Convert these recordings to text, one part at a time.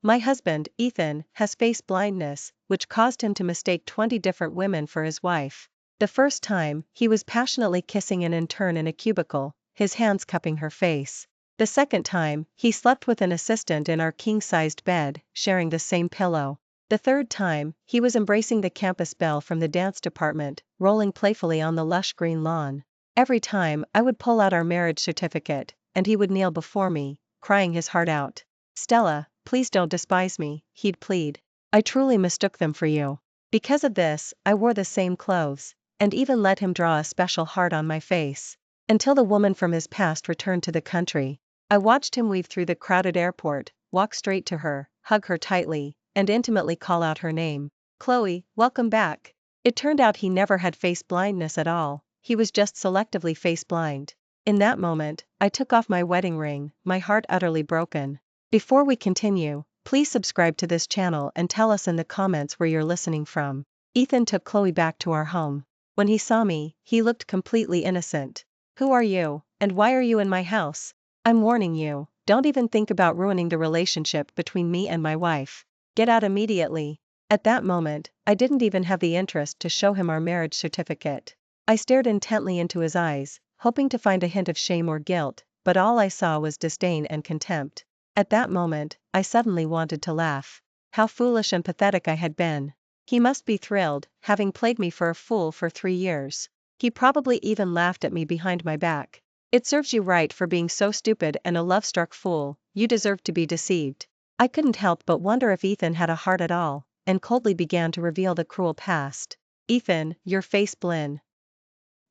My husband, Ethan, has face blindness, which caused him to mistake 20 different women for his wife. The first time, he was passionately kissing an intern in a cubicle, his hands cupping her face. The second time, he slept with an assistant in our king-sized bed, sharing the same pillow. The third time, he was embracing the campus belle from the dance department, rolling playfully on the lush green lawn. Every time, I would pull out our marriage certificate, and he would kneel before me, crying his heart out. "Stella, please don't despise me," he'd plead. "I truly mistook them for you." Because of this, I wore the same clothes, and even let him draw a special heart on my face. Until the woman from his past returned to the country. I watched him weave through the crowded airport, walk straight to her, hug her tightly, and intimately call out her name. "Chloe, welcome back." It turned out he never had face blindness at all, he was just selectively face blind. In that moment, I took off my wedding ring, my heart utterly broken. Before we continue, please subscribe to this channel and tell us in the comments where you're listening from. Ethan took Chloe back to our home. When he saw me, he looked completely innocent. "Who are you, and why are you in my house? I'm warning you, don't even think about ruining the relationship between me and my wife. Get out immediately." At that moment, I didn't even have the interest to show him our marriage certificate. I stared intently into his eyes, hoping to find a hint of shame or guilt, but all I saw was disdain and contempt. At that moment, I suddenly wanted to laugh. How foolish and pathetic I had been. He must be thrilled, having played me for a fool for 3 years. He probably even laughed at me behind my back. "It serves you right for being so stupid and a love-struck fool, you deserve to be deceived." I couldn't help but wonder if Ethan had a heart at all, and coldly began to reveal the cruel past. "Ethan, your face blin.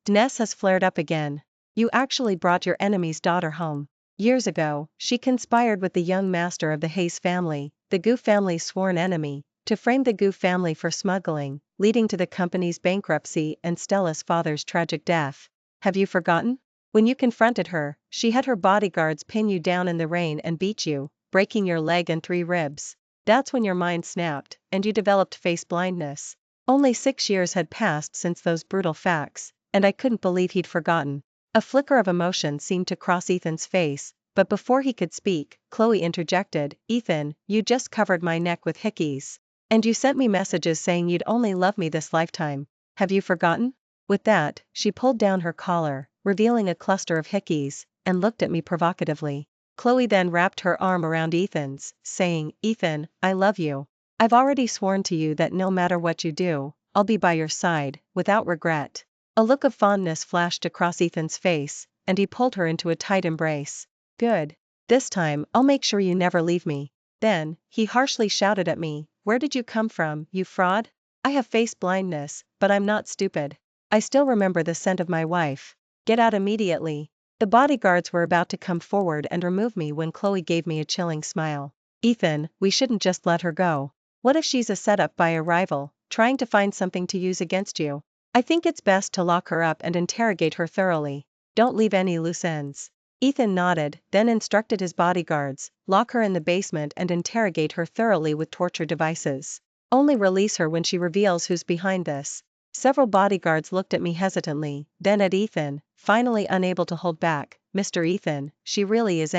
Ness has flared up again. You actually brought your enemy's daughter home. Years ago, she conspired with the young master of the Hayes family, the Gu family's sworn enemy, to frame the Gu family for smuggling, leading to the company's bankruptcy and Stella's father's tragic death. Have you forgotten? When you confronted her, she had her bodyguards pin you down in the rain and beat you, breaking your leg and 3 ribs. That's when your mind snapped, and you developed face blindness." Only 6 years had passed since those brutal facts, and I couldn't believe he'd forgotten. A flicker of emotion seemed to cross Ethan's face, but before he could speak, Chloe interjected, "Ethan, you just covered my neck with hickeys. And you sent me messages saying you'd only love me this lifetime. Have you forgotten?" With that, she pulled down her collar, revealing a cluster of hickeys, and looked at me provocatively. Chloe then wrapped her arm around Ethan's, saying, "Ethan, I love you. I've already sworn to you that no matter what you do, I'll be by your side, without regret." A look of fondness flashed across Ethan's face, and he pulled her into a tight embrace. "Good. This time, I'll make sure you never leave me." Then, he harshly shouted at me, "Where did you come from, you fraud? I have face blindness, but I'm not stupid. I still remember the scent of my wife. Get out immediately." The bodyguards were about to come forward and remove me when Chloe gave me a chilling smile. "Ethan, we shouldn't just let her go. What if she's a setup by a rival, trying to find something to use against you? I think it's best to lock her up and interrogate her thoroughly. Don't leave any loose ends." Ethan nodded, then instructed his bodyguards, "Lock her in the basement and interrogate her thoroughly with torture devices. Only release her when she reveals who's behind this." Several bodyguards looked at me hesitantly, then at Ethan, finally unable to hold back. "Mr. Ethan, she really is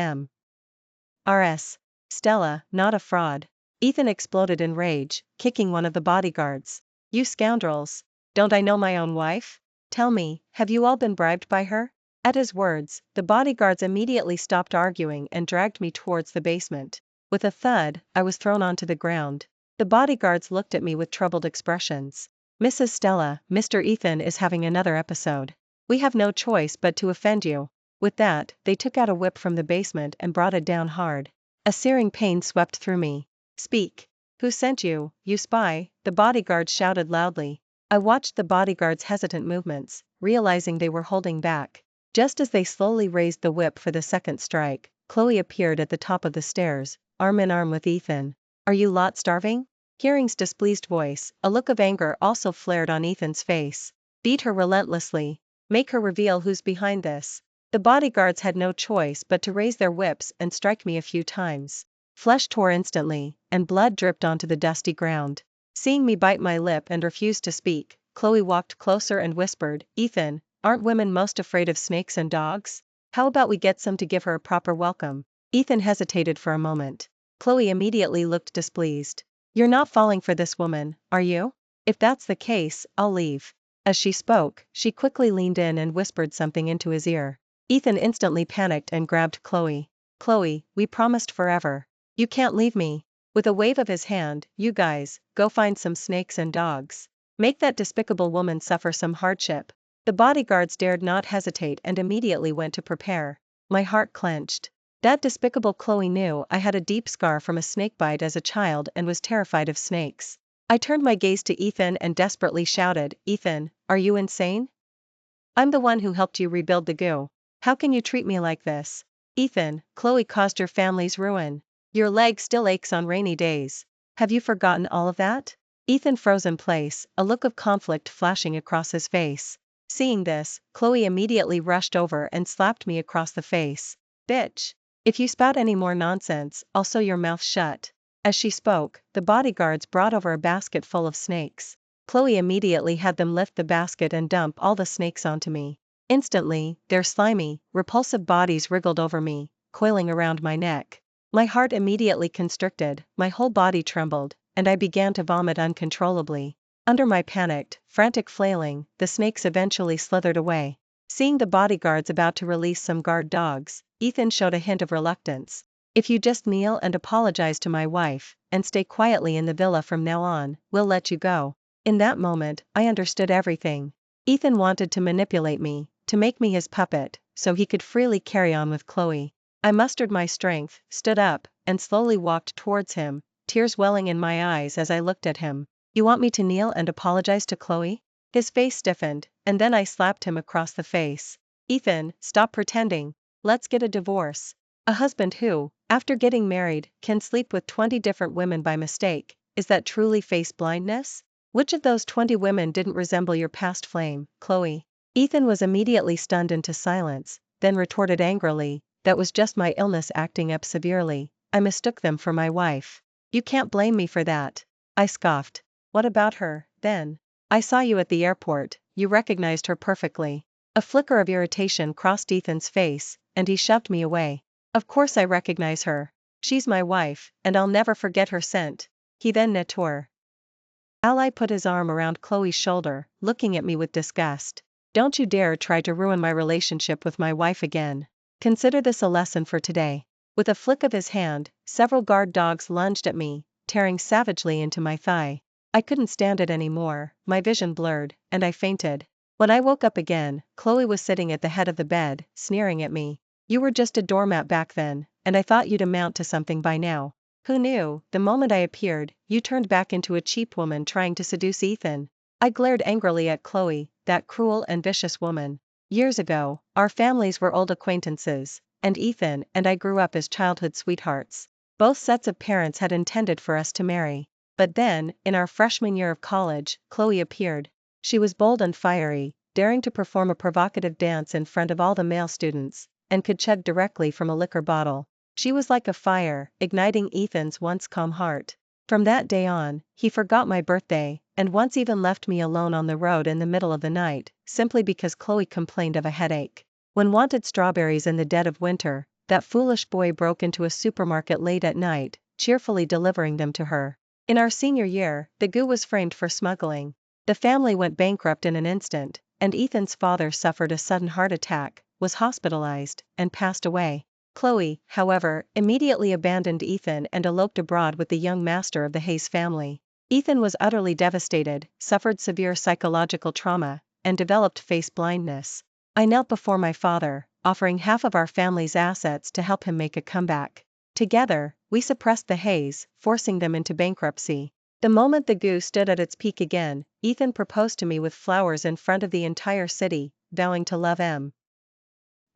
Rs. Stella, not a fraud." Ethan exploded in rage, kicking one of the bodyguards. "You scoundrels! Don't I know my own wife? Tell me, have you all been bribed by her?" At his words, the bodyguards immediately stopped arguing and dragged me towards the basement. With a thud, I was thrown onto the ground. The bodyguards looked at me with troubled expressions. "Mrs. Stella, Mr. Ethan is having another episode. We have no choice but to offend you." With that, they took out a whip from the basement and brought it down hard. A searing pain swept through me. "Speak. Who sent you, you spy?" the bodyguards shouted loudly. I watched the bodyguards' hesitant movements, realizing they were holding back. Just as they slowly raised the whip for the second strike, Chloe appeared at the top of the stairs, arm in arm with Ethan. "Are you lot starving?" Hearing's displeased voice, a look of anger also flared on Ethan's face. "Beat her relentlessly. Make her reveal who's behind this." The bodyguards had no choice but to raise their whips and strike me a few times. Flesh tore instantly, and blood dripped onto the dusty ground. Seeing me bite my lip and refuse to speak, Chloe walked closer and whispered, "Ethan, aren't women most afraid of snakes and dogs? How about we get some to give her a proper welcome?" Ethan hesitated for a moment. Chloe immediately looked displeased. You're not falling for this woman, are you? If that's the case, I'll leave. As she spoke, she quickly leaned in and whispered something into his ear. Ethan instantly panicked and grabbed Chloe. Chloe, we promised forever. You can't leave me. With a wave of his hand, you guys, go find some snakes and dogs. Make that despicable woman suffer some hardship. The bodyguards dared not hesitate and immediately went to prepare. My heart clenched. That despicable Chloe knew I had a deep scar from a snakebite as a child and was terrified of snakes. I turned my gaze to Ethan and desperately shouted, Ethan, are you insane? I'm the one who helped you rebuild the goo. How can you treat me like this? Ethan, Chloe caused your family's ruin. Your leg still aches on rainy days. Have you forgotten all of that? Ethan froze in place, a look of conflict flashing across his face. Seeing this, Chloe immediately rushed over and slapped me across the face. Bitch! If you spout any more nonsense, I'll sew your mouth shut. As she spoke, the bodyguards brought over a basket full of snakes. Chloe immediately had them lift the basket and dump all the snakes onto me. Instantly, their slimy, repulsive bodies wriggled over me, coiling around my neck. My heart immediately constricted, my whole body trembled, and I began to vomit uncontrollably. Under my panicked, frantic flailing, the snakes eventually slithered away. Seeing the bodyguards about to release some guard dogs, Ethan showed a hint of reluctance. If you just kneel and apologize to my wife, and stay quietly in the villa from now on, we'll let you go. In that moment, I understood everything. Ethan wanted to manipulate me, to make me his puppet, so he could freely carry on with Chloe. I mustered my strength, stood up, and slowly walked towards him, tears welling in my eyes as I looked at him. You want me to kneel and apologize to Chloe? His face stiffened, and then I slapped him across the face. Ethan, stop pretending. Let's get a divorce. A husband who, after getting married, can sleep with 20 different women by mistake, is that truly face blindness? Which of those 20 women didn't resemble your past flame, Chloe? Ethan was immediately stunned into silence, then retorted angrily, that was just my illness acting up severely. I mistook them for my wife. You can't blame me for that. I scoffed. What about her, then? I saw you at the airport, you recognized her perfectly. A flicker of irritation crossed Ethan's face, and he shoved me away. Of course I recognize her. She's my wife, and I'll never forget her scent. He then nettour. Ally put his arm around Chloe's shoulder, looking at me with disgust. Don't you dare try to ruin my relationship with my wife again. Consider this a lesson for today. With a flick of his hand, several guard dogs lunged at me, tearing savagely into my thigh. I couldn't stand it anymore, my vision blurred, and I fainted. When I woke up again, Chloe was sitting at the head of the bed, sneering at me. You were just a doormat back then, and I thought you'd amount to something by now. Who knew, the moment I appeared, you turned back into a cheap woman trying to seduce Ethan. I glared angrily at Chloe, that cruel and vicious woman. Years ago, our families were old acquaintances, and Ethan and I grew up as childhood sweethearts. Both sets of parents had intended for us to marry. But then, in our freshman year of college, Chloe appeared. She was bold and fiery, daring to perform a provocative dance in front of all the male students, and could chug directly from a liquor bottle. She was like a fire, igniting Ethan's once calm heart. From that day on, he forgot my birthday, and once even left me alone on the road in the middle of the night, simply because Chloe complained of a headache. When wanted strawberries in the dead of winter, that foolish boy broke into a supermarket late at night, cheerfully delivering them to her. In our senior year, the goo was framed for smuggling. The family went bankrupt in an instant, and Ethan's father suffered a sudden heart attack, was hospitalized, and passed away. Chloe, however, immediately abandoned Ethan and eloped abroad with the young master of the Hayes family. Ethan was utterly devastated, suffered severe psychological trauma, and developed face blindness. I knelt before my father, offering half of our family's assets to help him make a comeback. Together, we suppressed the Hayes, forcing them into bankruptcy. The moment the goo stood at its peak again, Ethan proposed to me with flowers in front of the entire city, vowing to love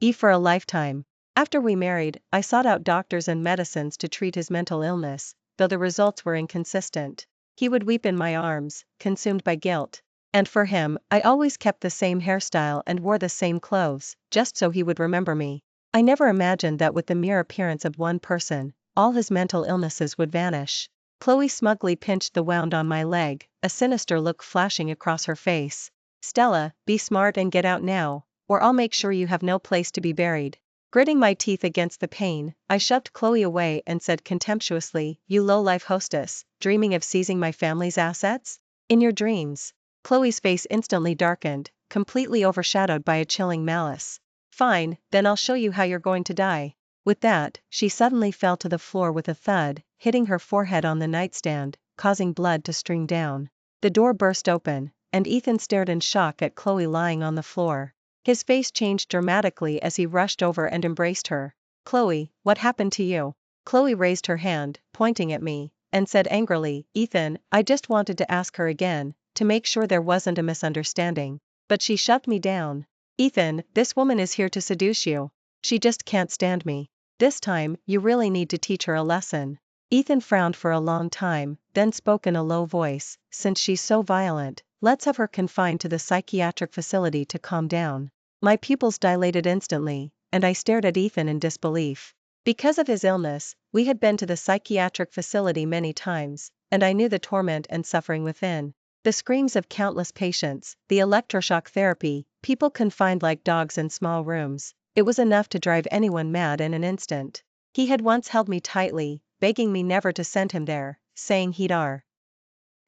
me for a lifetime. After we married, I sought out doctors and medicines to treat his mental illness, though the results were inconsistent. He would weep in my arms, consumed by guilt. And for him, I always kept the same hairstyle and wore the same clothes, just so he would remember me. I never imagined that with the mere appearance of one person, all his mental illnesses would vanish. Chloe smugly pinched the wound on my leg, a sinister look flashing across her face. Stella, be smart and get out now, or I'll make sure you have no place to be buried. Gritting my teeth against the pain, I shoved Chloe away and said contemptuously, "You low-life hostess, dreaming of seizing my family's assets? In your dreams." Chloe's face instantly darkened, completely overshadowed by a chilling malice. "Fine, then I'll show you how you're going to die." With that, she suddenly fell to the floor with a thud, hitting her forehead on the nightstand, causing blood to stream down. The door burst open, and Ethan stared in shock at Chloe lying on the floor. His face changed dramatically as he rushed over and embraced her. "Chloe, what happened to you?" Chloe raised her hand, pointing at me, and said angrily, "Ethan, I just wanted to ask her again, to make sure there wasn't a misunderstanding. But she shoved me down." "Ethan, this woman is here to seduce you. She just can't stand me. This time, you really need to teach her a lesson." Ethan frowned for a long time, then spoke in a low voice, "Since she's so violent, let's have her confined to the psychiatric facility to calm down." My pupils dilated instantly, and I stared at Ethan in disbelief. Because of his illness, we had been to the psychiatric facility many times, and I knew the torment and suffering within. The screams of countless patients, the electroshock therapy, people confined like dogs in small rooms. It was enough to drive anyone mad in an instant. He had once held me tightly, begging me never to send him there, saying he'd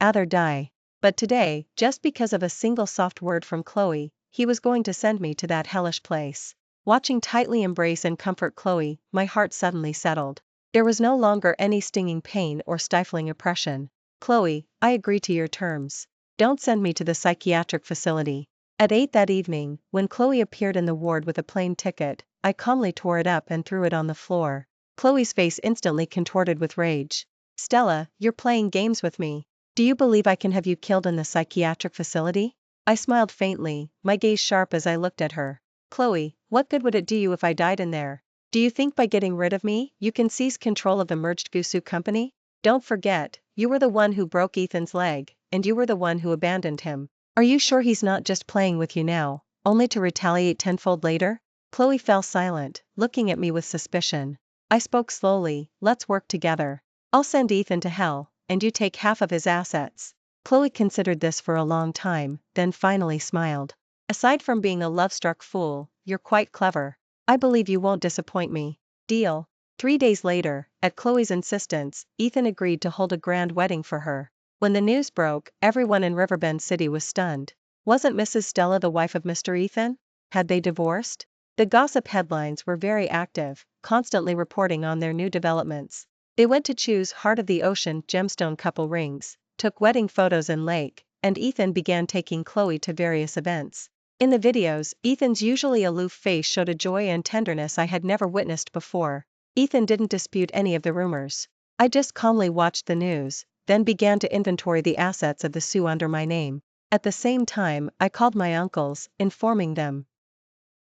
rather die. But today, just because of a single soft word from Chloe, he was going to send me to that hellish place. Watching tightly embrace and comfort Chloe, my heart suddenly settled. There was no longer any stinging pain or stifling oppression. "Chloe, I agree to your terms. Don't send me to the psychiatric facility." At 8 that evening, when Chloe appeared in the ward with a plane ticket, I calmly tore it up and threw it on the floor. Chloe's face instantly contorted with rage. "Stella, you're playing games with me. Do you believe I can have you killed in the psychiatric facility?" I smiled faintly, my gaze sharp as I looked at her. "Chloe, what good would it do you if I died in there? Do you think by getting rid of me, you can seize control of the merged Gusu company? Don't forget, you were the one who broke Ethan's leg, and you were the one who abandoned him. Are you sure he's not just playing with you now, only to retaliate tenfold later?" Chloe fell silent, looking at me with suspicion. I spoke slowly, "Let's work together. I'll send Ethan to hell, and you take half of his assets." Chloe considered this for a long time, then finally smiled. "Aside from being a love-struck fool, you're quite clever. I believe you won't disappoint me. Deal." 3 days later, at Chloe's insistence, Ethan agreed to hold a grand wedding for her. When the news broke, everyone in Riverbend City was stunned. Wasn't Mrs. Stella the wife of Mr. Ethan? Had they divorced? The gossip headlines were very active, constantly reporting on their new developments. They went to choose Heart of the Ocean gemstone couple rings, took wedding photos in lake, and Ethan began taking Chloe to various events. In the videos, Ethan's usually aloof face showed a joy and tenderness I had never witnessed before. Ethan didn't dispute any of the rumors. I just calmly watched the news, then began to inventory the assets of the Sioux under my name. At the same time, I called my uncles, informing them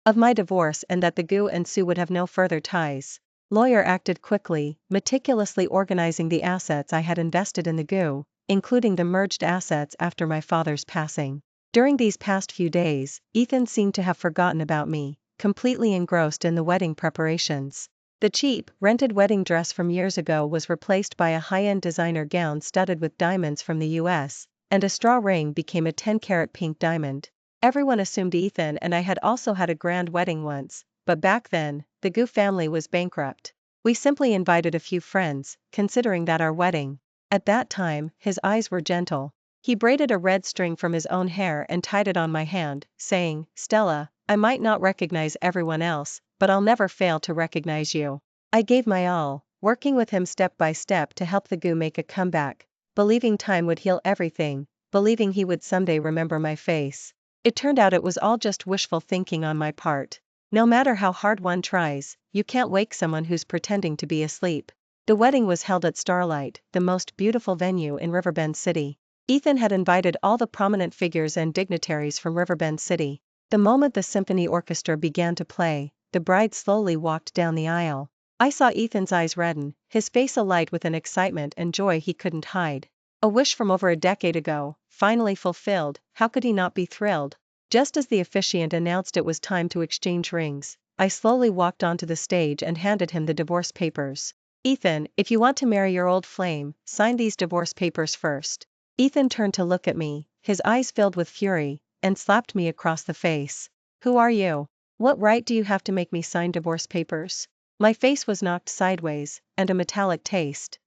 of my divorce and that the Gu and Sioux would have no further ties. Lawyer acted quickly, meticulously organizing the assets I had invested in the Gu, including the merged assets after my father's passing. During these past few days, Ethan seemed to have forgotten about me, completely engrossed in the wedding preparations. The cheap, rented wedding dress from years ago was replaced by a high-end designer gown studded with diamonds from the US, and a straw ring became a 10-carat pink diamond. Everyone assumed Ethan and I had also had a grand wedding once, but back then, the Gu family was bankrupt. We simply invited a few friends, considering that our wedding. At that time, his eyes were gentle. He braided a red string from his own hair and tied it on my hand, saying, "Stella, I might not recognize everyone else, but I'll never fail to recognize you." I gave my all, working with him step by step to help the Gu make a comeback, believing time would heal everything, believing he would someday remember my face. It turned out it was all just wishful thinking on my part. No matter how hard one tries, you can't wake someone who's pretending to be asleep. The wedding was held at Starlight, the most beautiful venue in Riverbend City. Ethan had invited all the prominent figures and dignitaries from Riverbend City. The moment the symphony orchestra began to play, the bride slowly walked down the aisle. I saw Ethan's eyes redden, his face alight with an excitement and joy he couldn't hide. A wish from over a decade ago, finally fulfilled, how could he not be thrilled? Just as the officiant announced it was time to exchange rings, I slowly walked onto the stage and handed him the divorce papers. "Ethan, if you want to marry your old flame, sign these divorce papers first." Ethan turned to look at me, his eyes filled with fury, and slapped me across the face. "Who are you? What right do you have to make me sign divorce papers? My face was knocked sideways, and a metallic taste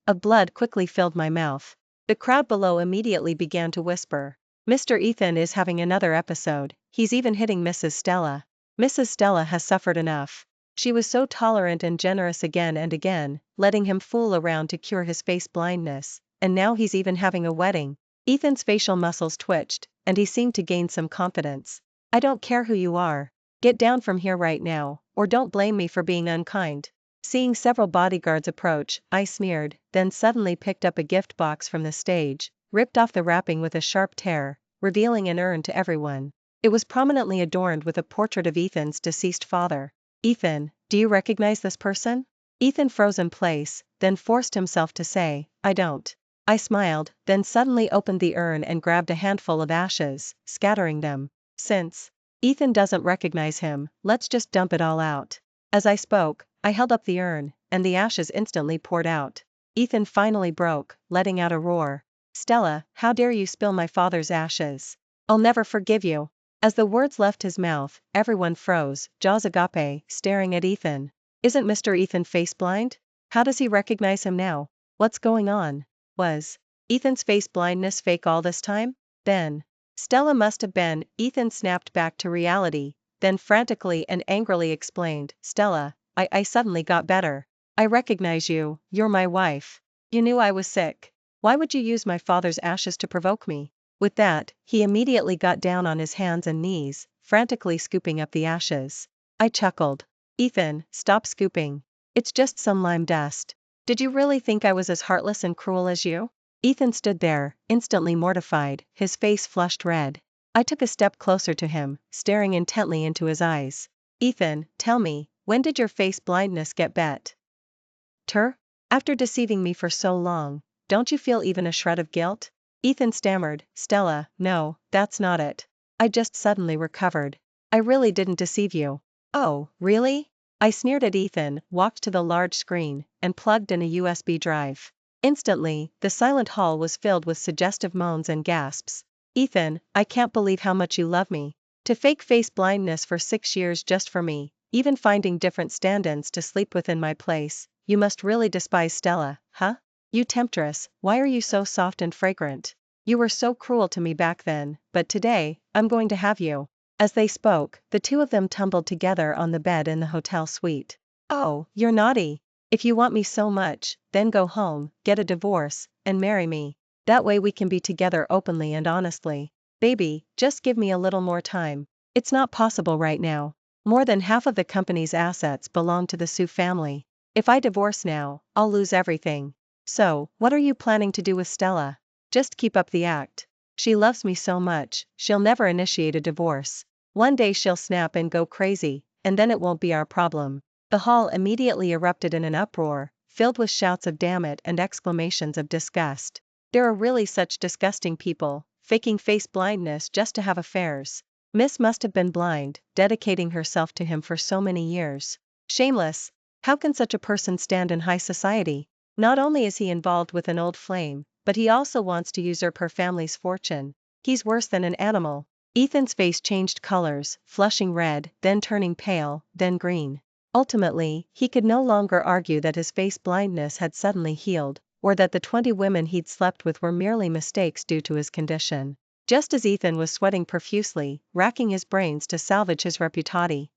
of blood quickly filled my mouth. The crowd below immediately began to whisper, "Mr. Ethan is having another episode, he's even hitting Mrs. Stella. Mrs. Stella has suffered enough. She was so tolerant and generous again and again, letting him fool around to cure his face blindness, and now he's even having a wedding." Ethan's facial muscles twitched, and he seemed to gain some confidence. "I don't care who you are. Get down from here right now, or don't blame me for being unkind." Seeing several bodyguards approach, I sneered, then suddenly picked up a gift box from the stage, ripped off the wrapping with a sharp tear, revealing an urn to everyone. It was prominently adorned with a portrait of Ethan's deceased father. "Ethan, do you recognize this person?" Ethan froze in place, then forced himself to say, "I don't." I smiled, then suddenly opened the urn and grabbed a handful of ashes, scattering them. "Since Ethan doesn't recognize him, let's just dump it all out." As I spoke, I held up the urn, and the ashes instantly poured out. Ethan finally broke, letting out a roar. "Stella, how dare you spill my father's ashes? I'll never forgive you." As the words left his mouth, everyone froze, jaws agape, staring at Ethan. Isn't Mr. Ethan face blind? How does he recognize him now? What's going on? Was Ethan's face blindness fake all this time? Then Stella must have been. Ethan snapped back to reality, then frantically and angrily explained, "Stella, I suddenly got better. I recognize you, you're my wife. You knew I was sick. Why would you use my father's ashes to provoke me?" With that, he immediately got down on his hands and knees, frantically scooping up the ashes. I chuckled. "Ethan, stop scooping. It's just some lime dust. Did you really think I was as heartless and cruel as you?" Ethan stood there, instantly mortified, his face flushed red. I took a step closer to him, staring intently into his eyes. "Ethan, tell me, when did your face blindness get better? After deceiving me for so long, don't you feel even a shred of guilt?" Ethan stammered, "Stella, no, that's not it. I just suddenly recovered. I really didn't deceive you." "Oh, really?" I sneered at Ethan, walked to the large screen, and plugged in a USB drive. Instantly, the silent hall was filled with suggestive moans and gasps. "Ethan, I can't believe how much you love me. To fake face blindness for 6 years just for me, even finding different stand-ins to sleep within my place, you must really despise Stella, huh? You temptress, why are you so soft and fragrant? You were so cruel to me back then, but today, I'm going to have you." As they spoke, the two of them tumbled together on the bed in the hotel suite. "Oh, you're naughty. If you want me so much, then go home, get a divorce, and marry me. That way we can be together openly and honestly. Baby, just give me a little more time. It's not possible right now. More than half of the company's assets belong to the Sue family. If I divorce now, I'll lose everything. So, what are you planning to do with Stella? Just keep up the act. She loves me so much, she'll never initiate a divorce. One day she'll snap and go crazy, and then it won't be our problem." The hall immediately erupted in an uproar, filled with shouts of "damn it" and exclamations of disgust. There are really such disgusting people, faking face blindness just to have affairs. Miss must have been blind, dedicating herself to him for so many years. Shameless. How can such a person stand in high society? Not only is he involved with an old flame, but he also wants to usurp her family's fortune. He's worse than an animal. Ethan's face changed colors, flushing red, then turning pale, then green. Ultimately, he could no longer argue that his face blindness had suddenly healed, or that the 20 women he'd slept with were merely mistakes due to his condition. Just as Ethan was sweating profusely, racking his brains to salvage his reputation,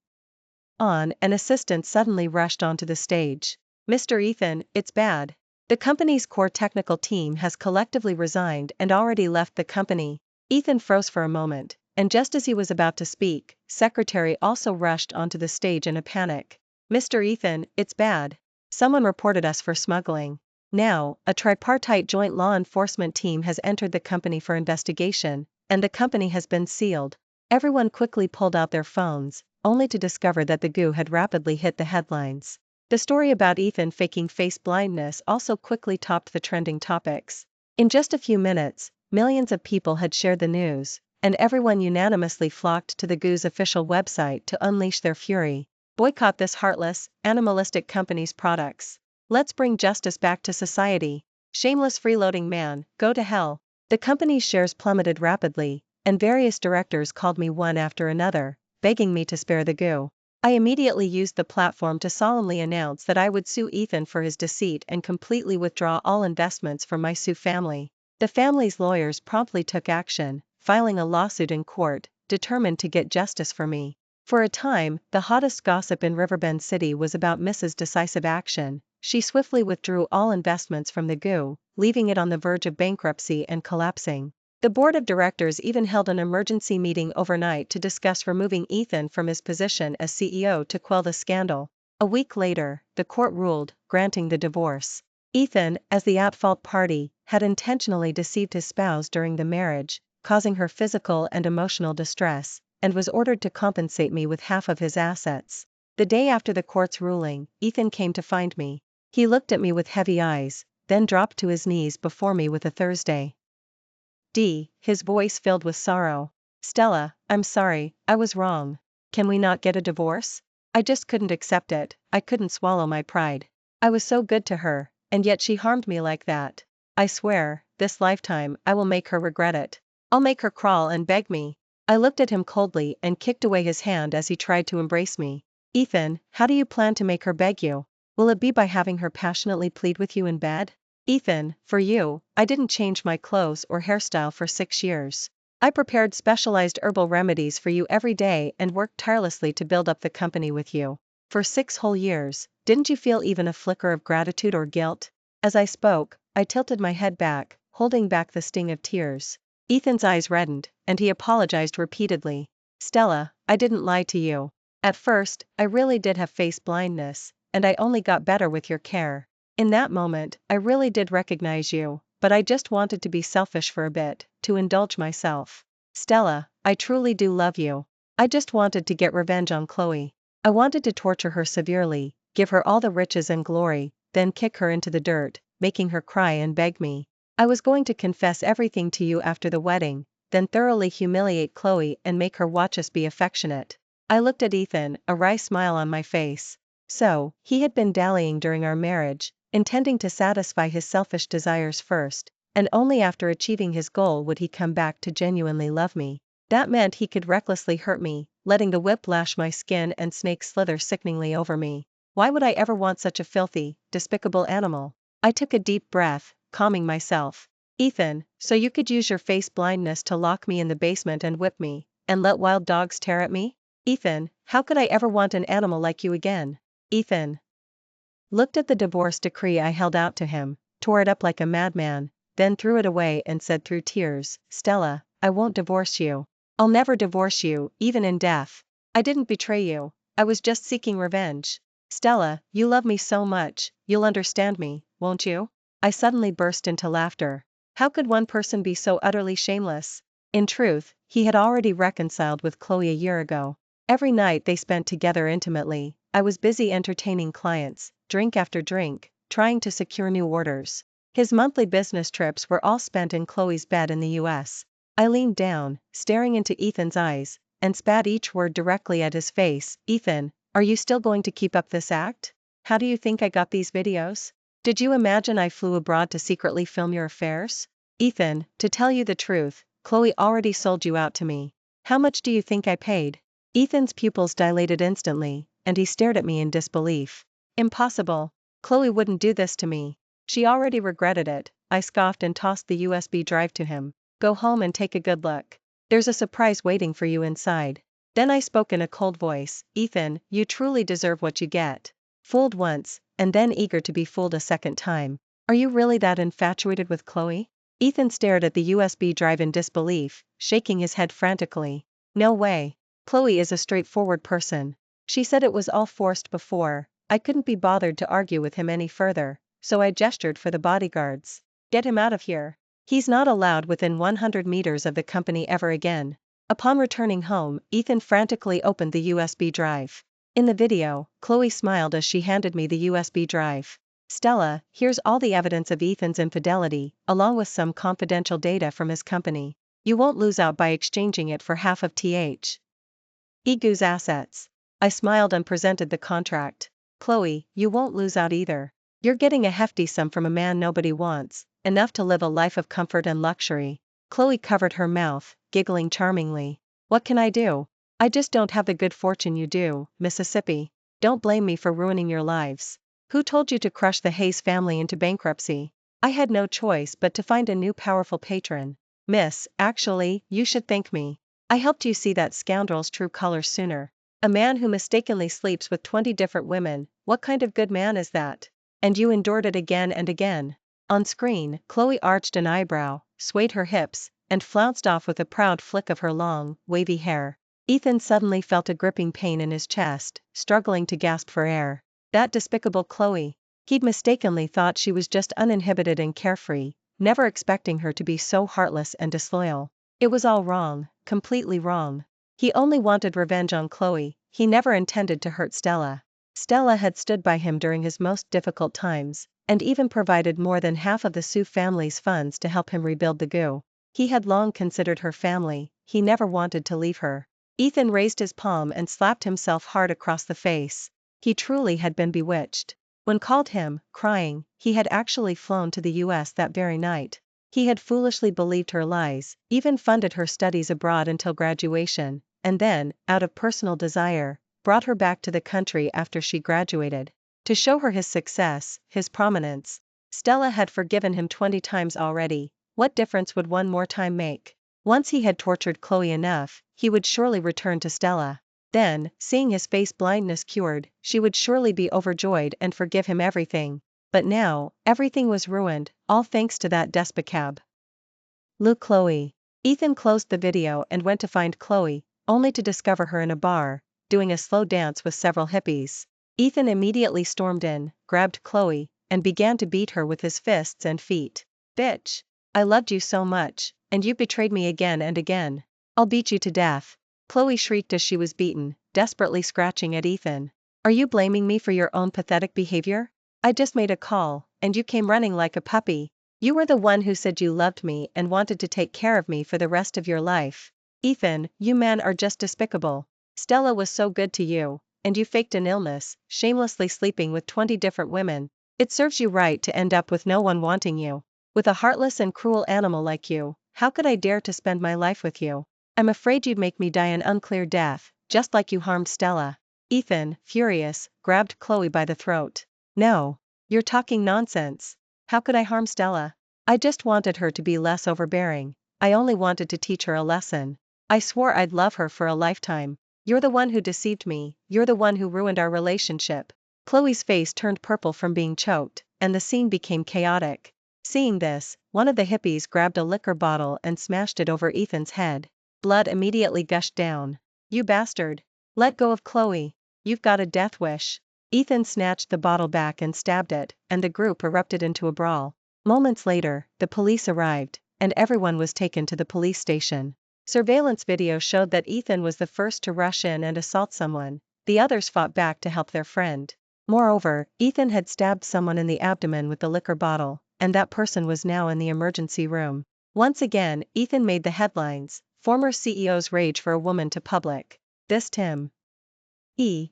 an assistant suddenly rushed onto the stage. "Mr. Ethan, it's bad. The company's core technical team has collectively resigned and already left the company." Ethan froze for a moment, and just as he was about to speak, Secretary also rushed onto the stage in a panic. "Mr. Ethan, it's bad. Someone reported us for smuggling. Now, a tripartite joint law enforcement team has entered the company for investigation, and the company has been sealed." Everyone quickly pulled out their phones, only to discover that the goo had rapidly hit the headlines. The story about Ethan faking face blindness also quickly topped the trending topics. In just a few minutes, millions of people had shared the news, and everyone unanimously flocked to the goo's official website to unleash their fury. "Boycott this heartless, animalistic company's products. Let's bring justice back to society. Shameless freeloading man, go to hell." The company's shares plummeted rapidly, and various directors called me one after another, begging me to spare the goo. I immediately used the platform to solemnly announce that I would sue Ethan for his deceit and completely withdraw all investments from my Sue family. The family's lawyers promptly took action, filing a lawsuit in court, determined to get justice for me. For a time, the hottest gossip in Riverbend City was about Mrs. Decisive Action. She swiftly withdrew all investments from the goo, leaving it on the verge of bankruptcy and collapsing. The board of directors even held an emergency meeting overnight to discuss removing Ethan from his position as CEO to quell the scandal. A week later, the court ruled, granting the divorce. Ethan, as the at-fault party, had intentionally deceived his spouse during the marriage, causing her physical and emotional distress, and was ordered to compensate me with half of his assets. The day after the court's ruling, Ethan came to find me. He looked at me with heavy eyes, then dropped to his knees before me with a Thursday. His voice filled with sorrow. Stella, I'm sorry, I was wrong. Can we not get a divorce? I just couldn't accept it, I couldn't swallow my pride. I was so good to her, and yet she harmed me like that. I swear, this lifetime I will make her regret it. I'll make her crawl and beg me. I looked at him coldly and kicked away his hand as he tried to embrace me. Ethan, how do you plan to make her beg you? Will it be by having her passionately plead with you in bed? Ethan, for you, I didn't change my clothes or hairstyle for 6 years. I prepared specialized herbal remedies for you every day and worked tirelessly to build up the company with you. For 6 whole years, didn't you feel even a flicker of gratitude or guilt? As I spoke, I tilted my head back, holding back the sting of tears. Ethan's eyes reddened, and he apologized repeatedly. Stella, I didn't lie to you. At first, I really did have face blindness, and I only got better with your care. In that moment, I really did recognize you, but I just wanted to be selfish for a bit, to indulge myself. Stella, I truly do love you. I just wanted to get revenge on Chloe. I wanted to torture her severely, give her all the riches and glory, then kick her into the dirt, making her cry and beg me. I was going to confess everything to you after the wedding, then thoroughly humiliate Chloe and make her watch us be affectionate. I looked at Ethan, a wry smile on my face. So, he had been dallying during our marriage, intending to satisfy his selfish desires first, and only after achieving his goal would he come back to genuinely love me. That meant he could recklessly hurt me, letting the whip lash my skin and snakes slither sickeningly over me. Why would I ever want such a filthy, despicable animal? I took a deep breath, calming myself. Ethan, so you could use your face blindness to lock me in the basement and whip me, and let wild dogs tear at me? Ethan, how could I ever want an animal like you again? Ethan looked at the divorce decree I held out to him, tore it up like a madman, then threw it away and said through tears, Stella, I won't divorce you. I'll never divorce you, even in death. I didn't betray you. I was just seeking revenge. Stella, you love me so much, you'll understand me, won't you? I suddenly burst into laughter. How could one person be so utterly shameless? In truth, he had already reconciled with Chloe a year ago. Every night they spent together intimately. I was busy entertaining clients, drink after drink, trying to secure new orders. His monthly business trips were all spent in Chloe's bed in the US. I leaned down, staring into Ethan's eyes, and spat each word directly at his face. Ethan, are you still going to keep up this act? How do you think I got these videos? Did you imagine I flew abroad to secretly film your affairs? Ethan, to tell you the truth, Chloe already sold you out to me. How much do you think I paid? Ethan's pupils dilated instantly, and he stared at me in disbelief. Impossible. Chloe wouldn't do this to me. She already regretted it, I scoffed and tossed the USB drive to him. Go home and take a good look. There's a surprise waiting for you inside. Then I spoke in a cold voice, Ethan, you truly deserve what you get. Fooled once, and then eager to be fooled a second time. Are you really that infatuated with Chloe? Ethan stared at the USB drive in disbelief, shaking his head frantically. No way. Chloe is a straightforward person. She said it was all forced before. I couldn't be bothered to argue with him any further, so I gestured for the bodyguards. Get him out of here. He's not allowed within 100 meters of the company ever again. Upon returning home, Ethan frantically opened the USB drive. In the video, Chloe smiled as she handed me the USB drive. Stella, here's all the evidence of Ethan's infidelity, along with some confidential data from his company. You won't lose out by exchanging it for half of Egu's assets. I smiled and presented the contract. Chloe, you won't lose out either. You're getting a hefty sum from a man nobody wants, enough to live a life of comfort and luxury. Chloe covered her mouth, giggling charmingly. What can I do? I just don't have the good fortune you do, Mississippi. Don't blame me for ruining your lives. Who told you to crush the Hayes family into bankruptcy? I had no choice but to find a new powerful patron. Miss, actually, you should thank me. I helped you see that scoundrel's true colors sooner. A man who mistakenly sleeps with 20 different women, what kind of good man is that? And you endured it again and again. On screen, Chloe arched an eyebrow, swayed her hips, and flounced off with a proud flick of her long, wavy hair. Ethan suddenly felt a gripping pain in his chest, struggling to gasp for air. That despicable Chloe. He'd mistakenly thought she was just uninhibited and carefree, never expecting her to be so heartless and disloyal. It was all wrong, completely wrong. He only wanted revenge on Chloe, he never intended to hurt Stella. Stella had stood by him during his most difficult times, and even provided more than half of the Sioux family's funds to help him rebuild the GU. He had long considered her family, he never wanted to leave her. Ethan raised his palm and slapped himself hard across the face. He truly had been bewitched. When called him, crying, he had actually flown to the US that very night. He had foolishly believed her lies, even funded her studies abroad until graduation, and then, out of personal desire, brought her back to the country after she graduated. To show her his success, his prominence. Stella had forgiven him 20 times already, what difference would one more time make? Once he had tortured Chloe enough, he would surely return to Stella. Then, seeing his face blindness cured, she would surely be overjoyed and forgive him everything. But now, everything was ruined, all thanks to that despicab. Chloe. Ethan closed the video and went to find Chloe, only to discover her in a bar, doing a slow dance with several hippies. Ethan immediately stormed in, grabbed Chloe, and began to beat her with his fists and feet. Bitch! I loved you so much, and you betrayed me again and again. I'll beat you to death. Chloe shrieked as she was beaten, desperately scratching at Ethan. Are you blaming me for your own pathetic behavior? I just made a call, and you came running like a puppy. You were the one who said you loved me and wanted to take care of me for the rest of your life. Ethan, you men are just despicable. Stella was so good to you, and you faked an illness, shamelessly sleeping with 20 different women. It serves you right to end up with no one wanting you. With a heartless and cruel animal like you, how could I dare to spend my life with you? I'm afraid you'd make me die an unclear death, just like you harmed Stella. Ethan, furious, grabbed Chloe by the throat. No. You're talking nonsense. How could I harm Stella? I just wanted her to be less overbearing. I only wanted to teach her a lesson. I swore I'd love her for a lifetime. You're the one who deceived me, you're the one who ruined our relationship. Chloe's face turned purple from being choked, and the scene became chaotic. Seeing this, one of the hippies grabbed a liquor bottle and smashed it over Ethan's head. Blood immediately gushed down. You bastard. Let go of Chloe. You've got a death wish. Ethan snatched the bottle back and stabbed it, and the group erupted into a brawl. Moments later, the police arrived, and everyone was taken to the police station. Surveillance video showed that Ethan was the first to rush in and assault someone. The others fought back to help their friend. Moreover, Ethan had stabbed someone in the abdomen with the liquor bottle, and that person was now in the emergency room. Once again, Ethan made the headlines. Former CEO's rage for a woman to public. This Tim.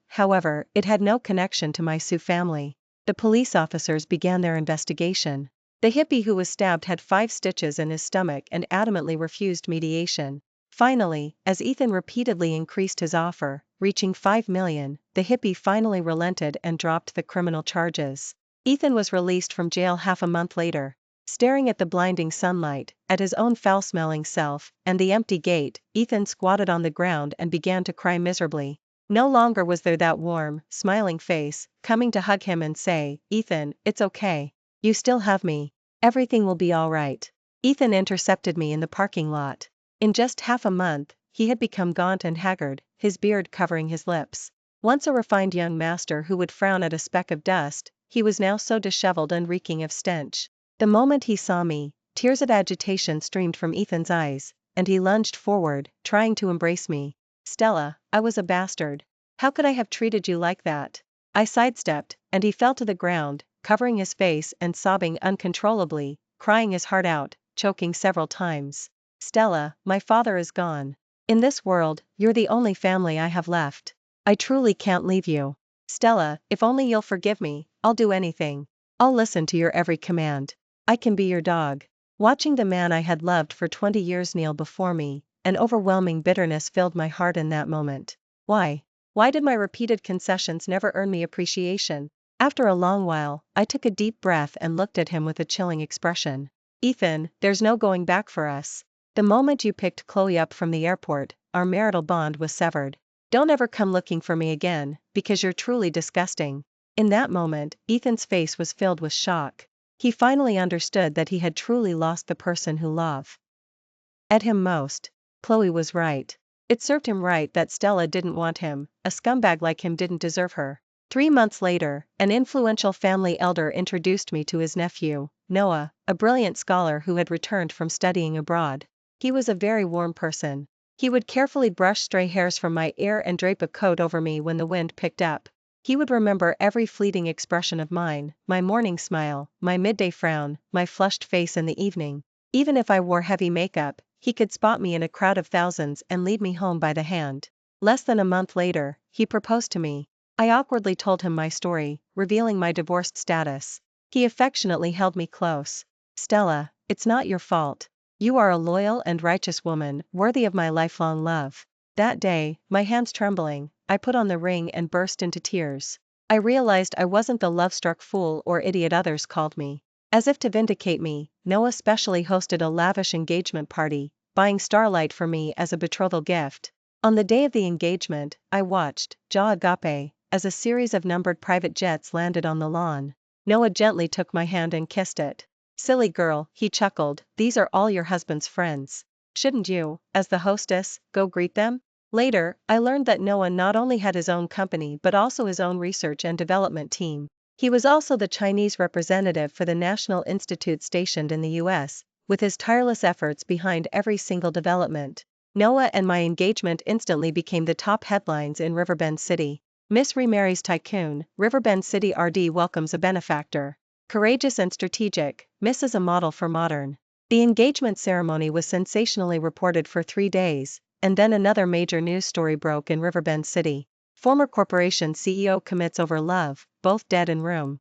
However, it had no connection to my Sioux family. The police officers began their investigation. The hippie who was stabbed had 5 stitches in his stomach and adamantly refused mediation. Finally, as Ethan repeatedly increased his offer, reaching $5 million, the hippie finally relented and dropped the criminal charges. Ethan was released from jail half a month later. Staring at the blinding sunlight, at his own foul-smelling self, and the empty gate, Ethan squatted on the ground and began to cry miserably. No longer was there that warm, smiling face, coming to hug him and say, Ethan, it's okay. You still have me. Everything will be all right. Ethan intercepted me in the parking lot. In just half a month, he had become gaunt and haggard, his beard covering his lips. Once a refined young master who would frown at a speck of dust, he was now so disheveled and reeking of stench. The moment he saw me, tears of agitation streamed from Ethan's eyes, and he lunged forward, trying to embrace me. Stella, I was a bastard. How could I have treated you like that? I sidestepped, and he fell to the ground, covering his face and sobbing uncontrollably, crying his heart out, choking several times. Stella, my father is gone. In this world, you're the only family I have left. I truly can't leave you. Stella, if only you'll forgive me, I'll do anything. I'll listen to your every command. I can be your dog. Watching the man I had loved for 20 years kneel before me, An overwhelming bitterness filled my heart in that moment. Why? Why did my repeated concessions never earn me appreciation? After a long while, I took a deep breath and looked at him with a chilling expression. Ethan, there's no going back for us. The moment you picked Chloe up from the airport, our marital bond was severed. Don't ever come looking for me again, because you're truly disgusting. In that moment, Ethan's face was filled with shock. He finally understood that he had truly lost the person who loved at him most. Chloe was right. It served him right that Stella didn't want him, a scumbag like him didn't deserve her. 3 months later, an influential family elder introduced me to his nephew, Noah, a brilliant scholar who had returned from studying abroad. He was a very warm person. He would carefully brush stray hairs from my ear and drape a coat over me when the wind picked up. He would remember every fleeting expression of mine, my morning smile, my midday frown, my flushed face in the evening. Even if I wore heavy makeup, he could spot me in a crowd of thousands and lead me home by the hand. Less than a month later, he proposed to me. I awkwardly told him my story, revealing my divorced status. He affectionately held me close. Stella, it's not your fault. You are a loyal and righteous woman, worthy of my lifelong love. That day, my hands trembling, I put on the ring and burst into tears. I realized I wasn't the love-struck fool or idiot others called me. As if to vindicate me, Noah specially hosted a lavish engagement party, buying starlight for me as a betrothal gift. On the day of the engagement, I watched, jaw agape, as a series of numbered private jets landed on the lawn. Noah gently took my hand and kissed it. Silly girl, he chuckled, these are all your husband's friends. Shouldn't you, as the hostess, go greet them? Later, I learned that Noah not only had his own company but also his own research and development team. He was also the Chinese representative for the National Institute stationed in the US, with his tireless efforts behind every single development. Noah and my engagement instantly became the top headlines in Riverbend City. Miss remarries tycoon, Riverbend City RD welcomes a benefactor. Courageous and strategic, Miss is a model for modern. The engagement ceremony was sensationally reported for 3 days, and then another major news story broke in Riverbend City. Former corporation CEO commits over love, both dead in room.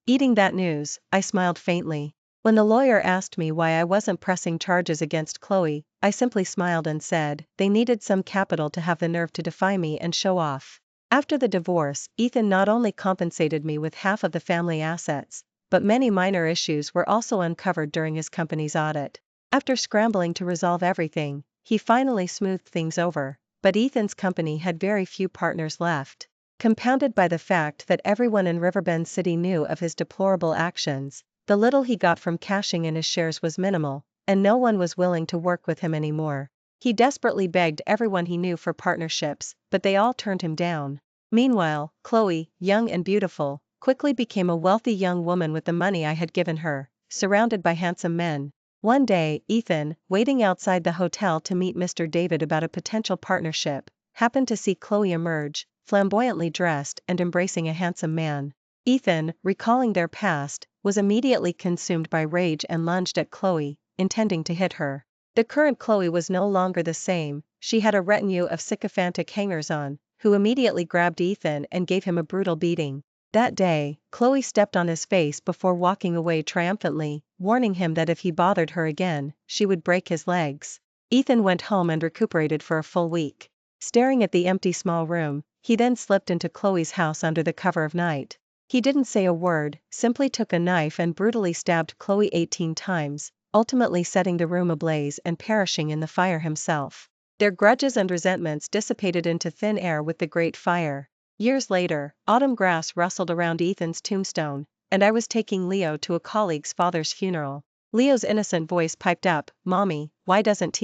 Eating that news, I smiled faintly. When the lawyer asked me why I wasn't pressing charges against Chloe, I simply smiled and said, they needed some capital to have the nerve to defy me and show off. After the divorce, Ethan not only compensated me with half of the family assets, but many minor issues were also uncovered during his company's audit. After scrambling to resolve everything, he finally smoothed things over. But Ethan's company had very few partners left. Compounded by the fact that everyone in Riverbend City knew of his deplorable actions, the little he got from cashing in his shares was minimal, and no one was willing to work with him anymore. He desperately begged everyone he knew for partnerships, but they all turned him down. Meanwhile, Chloe, young and beautiful, quickly became a wealthy young woman with the money I had given her, surrounded by handsome men. One day, Ethan, waiting outside the hotel to meet Mr. David about a potential partnership, happened to see Chloe emerge, flamboyantly dressed and embracing a handsome man. Ethan, recalling their past, was immediately consumed by rage and lunged at Chloe, intending to hit her. The current Chloe was no longer the same, she had a retinue of sycophantic hangers-on, who immediately grabbed Ethan and gave him a brutal beating. That day, Chloe stepped on his face before walking away triumphantly, warning him that if he bothered her again, she would break his legs. Ethan went home and recuperated for a full week. Staring at the empty small room, he then slipped into Chloe's house under the cover of night. He didn't say a word, simply took a knife and brutally stabbed Chloe 18 times, ultimately setting the room ablaze and perishing in the fire himself. Their grudges and resentments dissipated into thin air with the great fire. Years later, autumn grass rustled around Ethan's tombstone, and I was taking Leo to a colleague's father's funeral. Leo's innocent voice piped up, "Mommy, why doesn't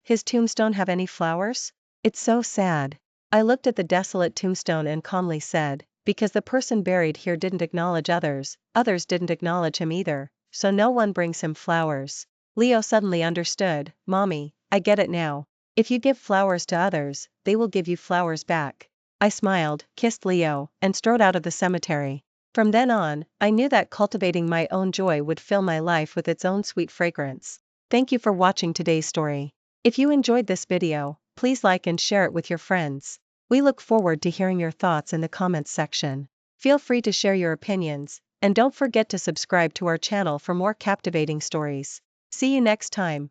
his tombstone have any flowers? It's so sad." I looked at the desolate tombstone and calmly said, "Because the person buried here didn't acknowledge others, others didn't acknowledge him either, so no one brings him flowers." Leo suddenly understood, "Mommy, I get it now. If you give flowers to others, they will give you flowers back." I smiled, kissed Leo, and strode out of the cemetery. From then on, I knew that cultivating my own joy would fill my life with its own sweet fragrance. Thank you for watching today's story. If you enjoyed this video, please like and share it with your friends. We look forward to hearing your thoughts in the comments section. Feel free to share your opinions, and don't forget to subscribe to our channel for more captivating stories. See you next time.